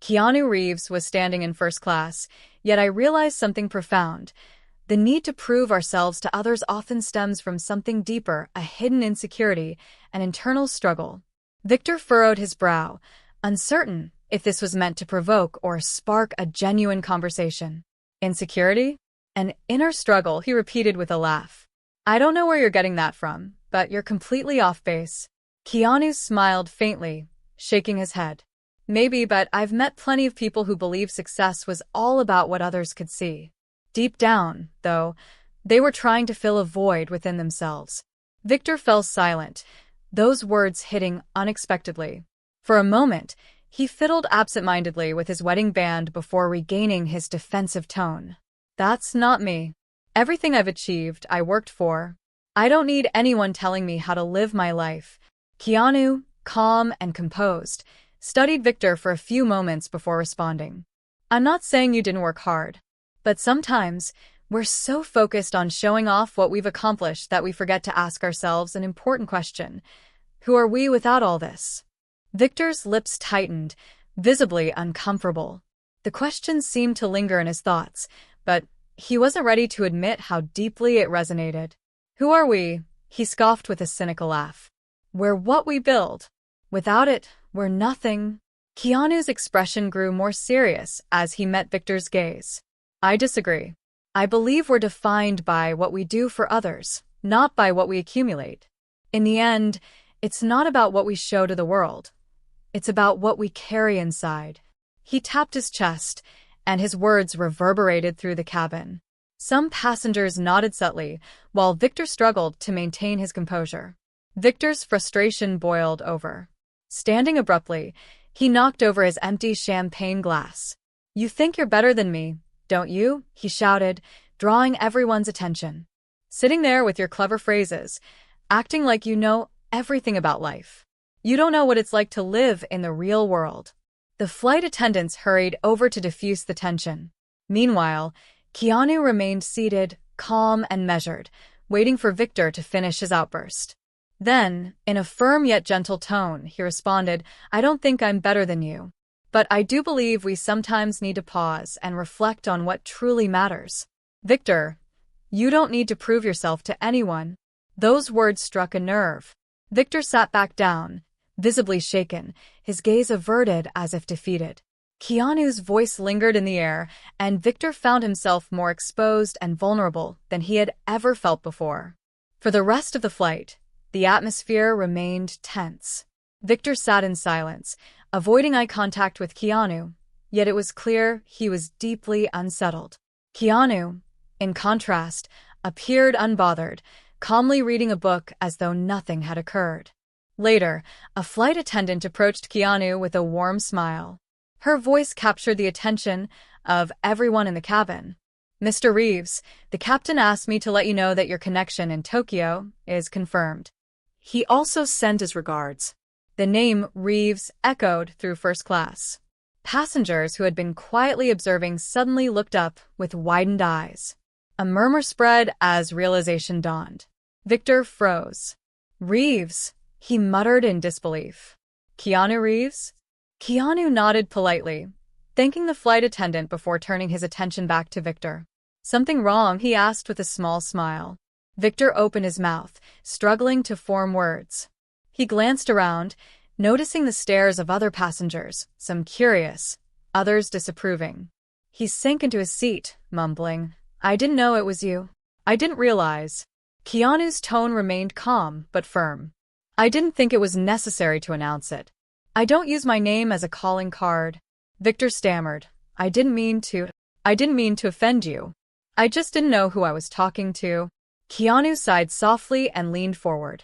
Keanu Reeves was standing in first class, yet I realized something profound. The need to prove ourselves to others often stems from something deeper, a hidden insecurity, an internal struggle. Victor furrowed his brow, uncertain if this was meant to provoke or spark a genuine conversation. Insecurity? An inner struggle, he repeated with a laugh. I don't know where you're getting that from, but you're completely off base. Keanu smiled faintly, shaking his head. Maybe, but I've met plenty of people who believe success was all about what others could see. Deep down, though, they were trying to fill a void within themselves. Victor fell silent, those words hitting unexpectedly. For a moment, he fiddled absent-mindedly with his wedding band before regaining his defensive tone. That's not me. Everything I've achieved, I worked for. I don't need anyone telling me how to live my life. Keanu, calm and composed, studied Victor for a few moments before responding. I'm not saying you didn't work hard, but sometimes we're so focused on showing off what we've accomplished that we forget to ask ourselves an important question. Who are we without all this? Victor's lips tightened, visibly uncomfortable. The question seemed to linger in his thoughts, but he wasn't ready to admit how deeply it resonated. Who are we? He scoffed with a cynical laugh. We're what we build. Without it, we're nothing. Keanu's expression grew more serious as he met Victor's gaze. I disagree. I believe we're defined by what we do for others, not by what we accumulate. In the end, it's not about what we show to the world. It's about what we carry inside. He tapped his chest, and his words reverberated through the cabin. Some passengers nodded subtly, while Victor struggled to maintain his composure. Victor's frustration boiled over. Standing abruptly, he knocked over his empty champagne glass. You think you're better than me, don't you? He shouted, drawing everyone's attention. Sitting there with your clever phrases, acting like you know everything about life. You don't know what it's like to live in the real world. The flight attendants hurried over to diffuse the tension. Meanwhile, Keanu remained seated, calm and measured, waiting for Victor to finish his outburst. Then, in a firm yet gentle tone, he responded, I don't think I'm better than you. But I do believe we sometimes need to pause and reflect on what truly matters. Victor, you don't need to prove yourself to anyone. Those words struck a nerve. Victor sat back down, visibly shaken, his gaze averted as if defeated. Keanu's voice lingered in the air, and Victor found himself more exposed and vulnerable than he had ever felt before. For the rest of the flight, the atmosphere remained tense. Victor sat in silence, avoiding eye contact with Keanu, yet it was clear he was deeply unsettled. Keanu, in contrast, appeared unbothered, calmly reading a book as though nothing had occurred. Later, a flight attendant approached Keanu with a warm smile. Her voice captured the attention of everyone in the cabin. Mr. Reeves, the captain asked me to let you know that your connection in Tokyo is confirmed. He also sent his regards. The name Reeves echoed through first class. Passengers who had been quietly observing suddenly looked up with widened eyes. A murmur spread as realization dawned. Victor froze. Reeves, he muttered in disbelief. Keanu Reeves? Keanu nodded politely, thanking the flight attendant before turning his attention back to Victor. Something wrong? He asked with a small smile. Victor opened his mouth, struggling to form words. He glanced around, noticing the stares of other passengers, some curious, others disapproving. He sank into his seat, mumbling, I didn't know it was you. I didn't realize. Keanu's tone remained calm but firm. I didn't think it was necessary to announce it. I don't use my name as a calling card. Victor stammered. I didn't mean to offend you. I just didn't know who I was talking to. Keanu sighed softly and leaned forward.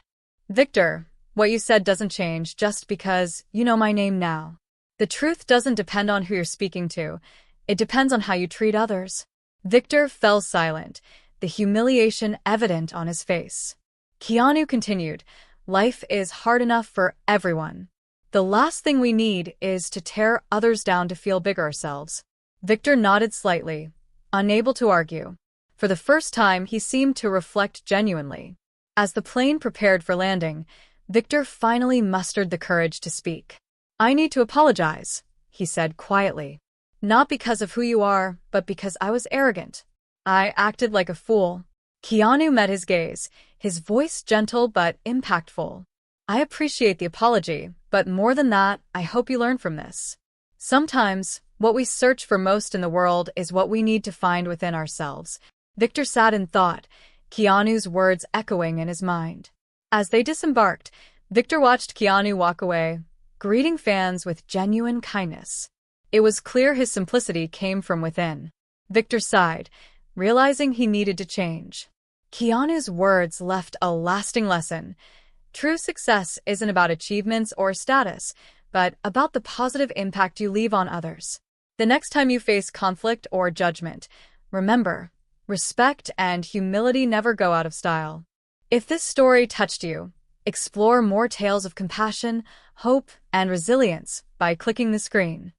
Victor, what you said doesn't change just because you know my name now. The truth doesn't depend on who you're speaking to. It depends on how you treat others. Victor fell silent, the humiliation evident on his face. Keanu continued, life is hard enough for everyone. The last thing we need is to tear others down to feel big ourselves. Victor nodded slightly, unable to argue. For the first time, he seemed to reflect genuinely. As the plane prepared for landing, Victor finally mustered the courage to speak. I need to apologize. he said quietly. Not because of who you are, but because I was arrogant. I acted like a fool. Keanu met his gaze, his voice gentle but impactful. I appreciate the apology, but more than that, I hope you learn from this. Sometimes, what we search for most in the world is what we need to find within ourselves. Victor sat in thought, Keanu's words echoing in his mind. As they disembarked, Victor watched Keanu walk away, greeting fans with genuine kindness. It was clear his simplicity came from within. Victor sighed, realizing he needed to change. Keanu's words left a lasting lesson. True success isn't about achievements or status, but about the positive impact you leave on others. The next time you face conflict or judgment, remember, respect and humility never go out of style. If this story touched you, explore more tales of compassion, hope, and resilience by clicking the screen.